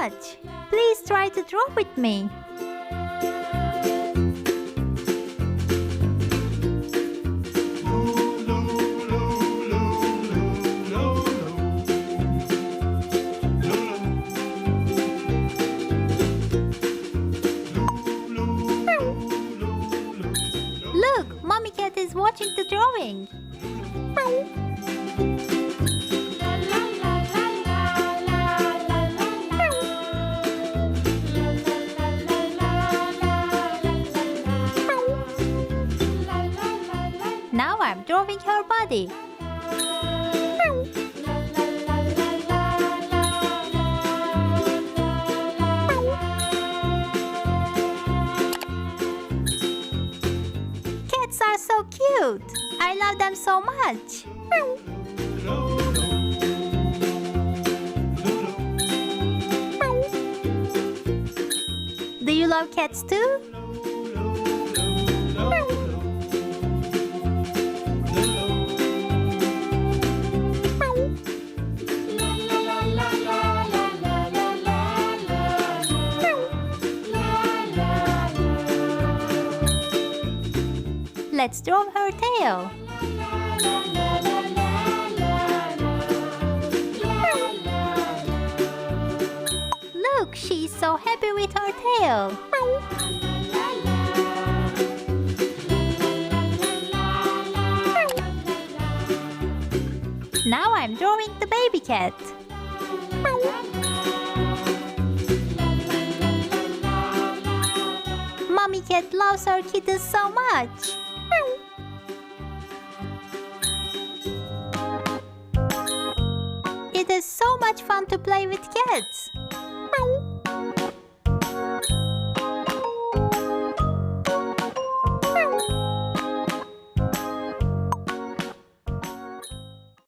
much. Please try to draw with me. Look, Mommy Cat is watching the drawing. Now I'm drawing her body. Cats are so cute. I love them so much. Do you love cats too? Let's draw her tail. Look, she's so happy with her tail. Now I'm drawing the baby cat. Mommy cat loves her kittens so much. It is so much fun to play with cats.